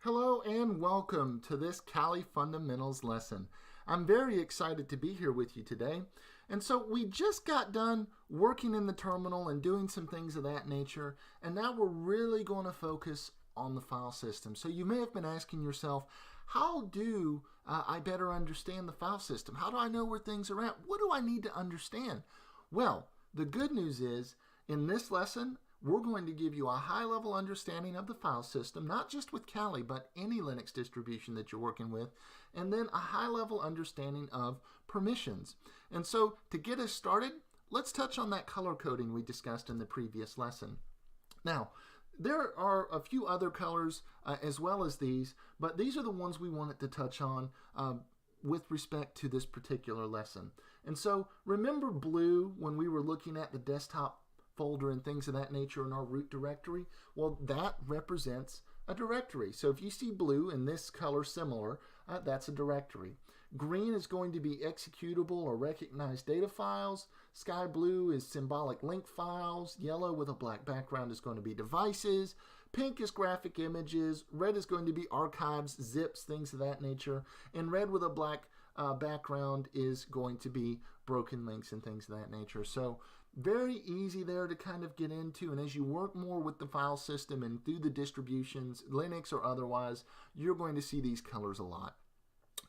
Hello and welcome to this Kali Fundamentals lesson. I'm very excited to be here with you today. And so we just got done working in the terminal and doing some things of that nature, and now we're really going to focus on the file system. So you may have been asking yourself, how do I better understand the file system? How do I know where things are at? What do I need to understand? Well, the good news is in this lesson, we're going to give you a high-level understanding of the file system, not just with Kali, but any Linux distribution that you're working with, and then a high-level understanding of permissions. And so to get us started, let's touch on that color coding we discussed in the previous lesson. Now, there are a few other colors as well as these, but these are the ones we wanted to touch on with respect to this particular lesson. And so remember blue when we were looking at the desktop folder and things of that nature in our root directory? Well, that represents a directory. So if you see blue and this color similar, that's a directory. Green is going to be executable or recognized data files. Sky blue is symbolic link files. Yellow with a black background is going to be devices. Pink is graphic images. Red is going to be archives, zips, things of that nature. And red with a black background is going to be broken links and things of that nature. So very easy there to kind of get into, and as you work more with the file system and through the distributions, Linux or otherwise, you're going to see these colors a lot.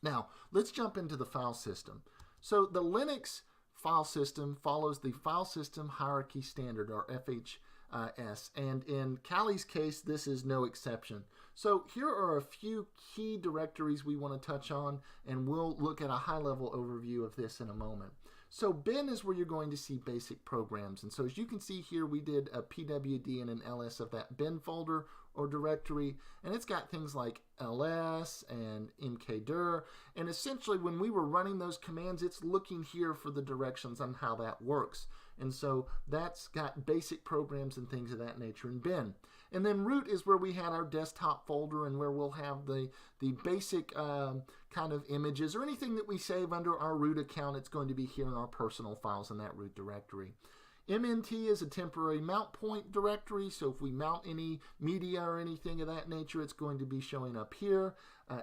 Now, let's jump into the file system. So the Linux file system follows the File System Hierarchy Standard, or FHS, and in Kali's case, this is no exception. So here are a few key directories we want to touch on, and we'll look at a high-level overview of this in a moment. So bin is where you're going to see basic programs. And so as you can see here, we did a pwd and an ls of that bin folder or directory. And it's got things like ls and mkdir. And essentially when we were running those commands, it's looking here for the directions on how that works. And so that's got basic programs and things of that nature in bin. And then root is where we had our desktop folder and where we'll have the basic kind of images or anything that we save under our root account. It's going to be here in our personal files in that root directory. MNT is a temporary mount point directory, so if we mount any media or anything of that nature, it's going to be showing up here.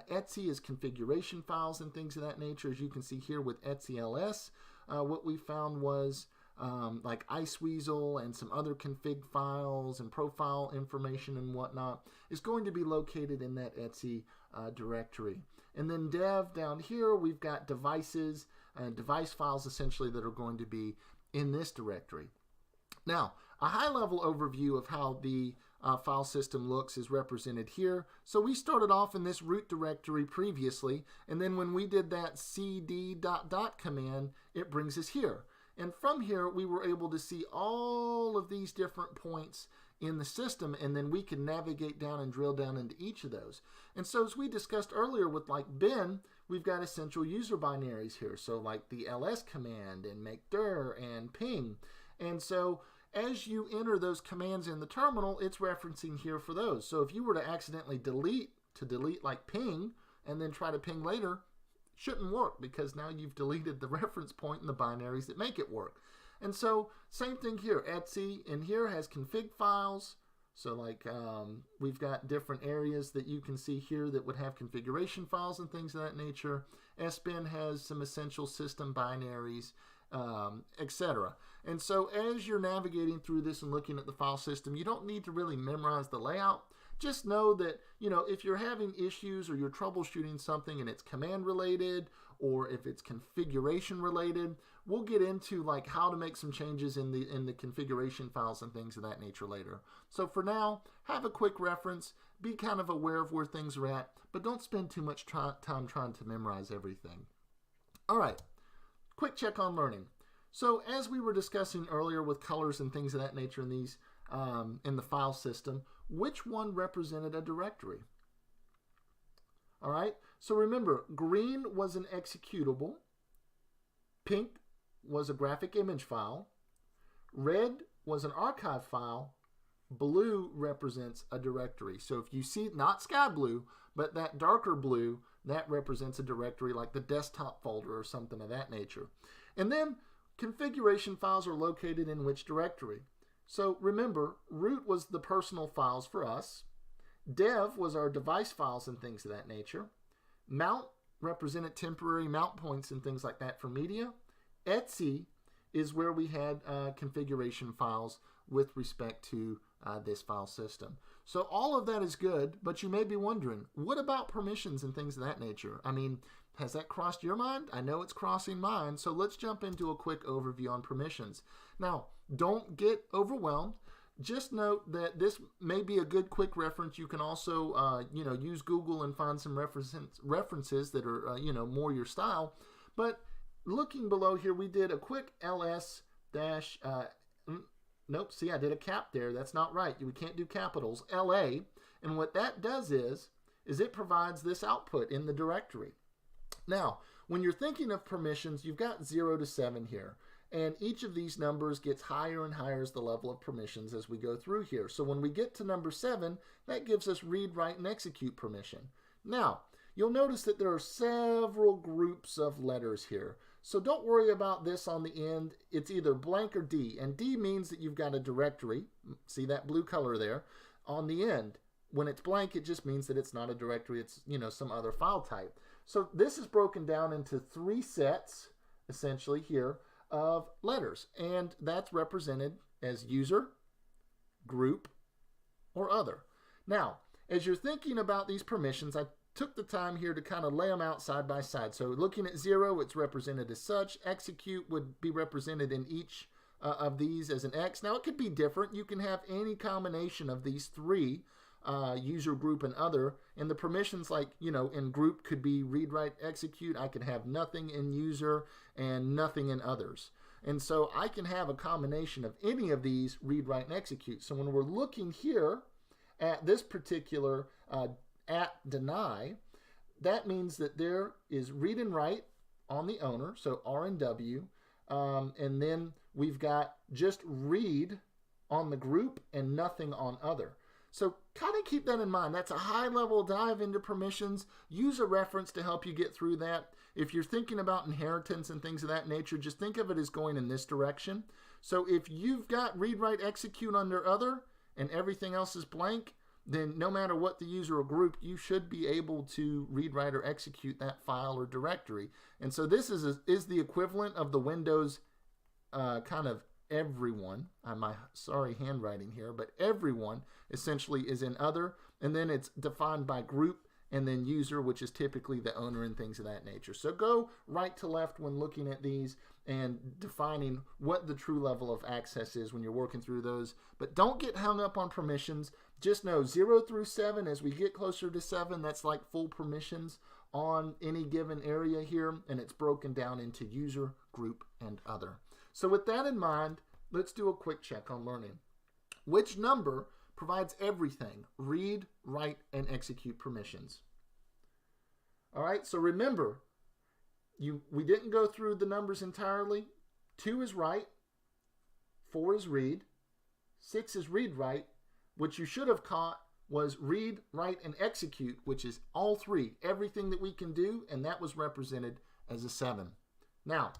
Etsy is configuration files and things of that nature. As you can see here with Etsy ls, what we found was like Iceweasel and some other config files and profile information and whatnot is going to be located in that Etsy directory. And then dev down here, we've got devices and device files essentially that are going to be in this directory. Now, a high-level overview of how the file system looks is represented here. So we started off in this root directory previously, and then when we did that cd ... command, it brings us here. And from here, we were able to see all of these different points in the system, and then we can navigate down and drill down into each of those. And so as we discussed earlier with like bin, we've got essential user binaries here. So like the ls command and makedir and ping. And so as you enter those commands in the terminal, it's referencing here for those. So if you were to accidentally delete like ping and then try to ping later, shouldn't work because now you've deleted the reference point in the binaries that make it work. And so same thing here. Etsy in here has config files. So like we've got different areas that you can see here that would have configuration files and things of that nature. SBin has some essential system binaries, etc. And so as you're navigating through this and looking at the file system, you don't need to really memorize the layout. Just know that, you know, if you're having issues or you're troubleshooting something and it's command related or if it's configuration related, we'll get into like how to make some changes in the configuration files and things of that nature later. So for now, have a quick reference, be kind of aware of where things are at, but don't spend too much time trying to memorize everything. All right, quick check on learning. So as we were discussing earlier with colors and things of that nature in these in the file system, which one represented a directory? All right, so remember, green was an executable, pink was a graphic image file, red was an archive file, blue represents a directory. So if you see not sky blue, but that darker blue, that represents a directory like the desktop folder or something of that nature. And then configuration files are located in which directory? So remember, root was the personal files for us. Dev was our device files and things of that nature. Mount represented temporary mount points and things like that for media. Etc is where we had configuration files with respect to this file system. So all of that is good, but you may be wondering, what about permissions and things of that nature? I mean, has that crossed your mind? I know it's crossing mine, so let's jump into a quick overview on permissions. Now, don't get overwhelmed. Just note that this may be a good quick reference. You can also, use Google and find some references that are, more your style. But looking below here, we did a quick ls dash, nope, see, I did a cap there. That's not right. We can't do capitals, LA. And what that does is it provides this output in the directory. Now, when you're thinking of permissions, you've got 0 to 7 here. And each of these numbers gets higher and higher as the level of permissions as we go through here. So when we get to number 7, that gives us read, write, and execute permission. Now, you'll notice that there are several groups of letters here. So don't worry about this on the end. It's either blank or D. And D means that you've got a directory. See that blue color there? On the end, when it's blank, it just means that it's not a directory. It's, some other file type. So this is broken down into 3 sets, essentially here, of letters, and that's represented as user, group, or other. Now, as you're thinking about these permissions, I took the time here to kind of lay them out side by side. So looking at 0, it's represented as such. Execute would be represented in each of these as an X. Now, it could be different. You can have any combination of these 3, user, group, and other. And the permissions, like, in group could be read, write, execute. I could have nothing in user and nothing in others. And so I can have a combination of any of these read, write, and execute. So when we're looking here at this particular at deny, that means that there is read and write on the owner, so R and W, and then we've got just read on the group and nothing on other. So kind of keep that in mind. That's a high-level dive into permissions. Use a reference to help you get through that. If you're thinking about inheritance and things of that nature, just think of it as going in this direction. So if you've got read, write, execute under other, and everything else is blank, then no matter what the user or group, you should be able to read, write, or execute that file or directory. And so this is the equivalent of the Windows kind of everyone. My sorry handwriting here, but everyone essentially is in other, and then it's defined by group and then user, which is typically the owner and things of that nature. So go right to left when looking at these and defining what the true level of access is when you're working through those. But don't get hung up on permissions. Just know 0 through 7, as we get closer to 7, that's like full permissions on any given area here, and it's broken down into user, group, and other. So with that in mind, let's do a quick check on learning. Which number provides everything? Read, write, and execute permissions. All right, so remember, we didn't go through the numbers entirely. 2 is write, 4 is read, 6 is read, write. What you should have caught was read, write, and execute, which is all 3, everything that we can do, and that was represented as a 7. Now,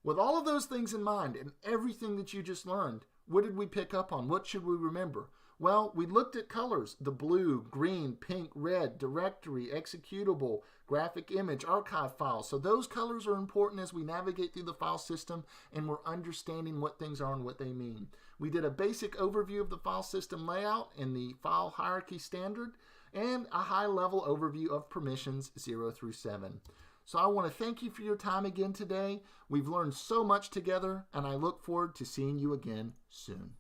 with all of those things in mind and everything that you just learned, what did we pick up on? What should we remember? Well, we looked at colors, the blue, green, pink, red, directory, executable, graphic image, archive file. So those colors are important as we navigate through the file system and we're understanding what things are and what they mean. We did a basic overview of the file system layout in the file hierarchy standard and a high-level overview of permissions 0 through 7. So I want to thank you for your time again today. We've learned so much together, and I look forward to seeing you again soon.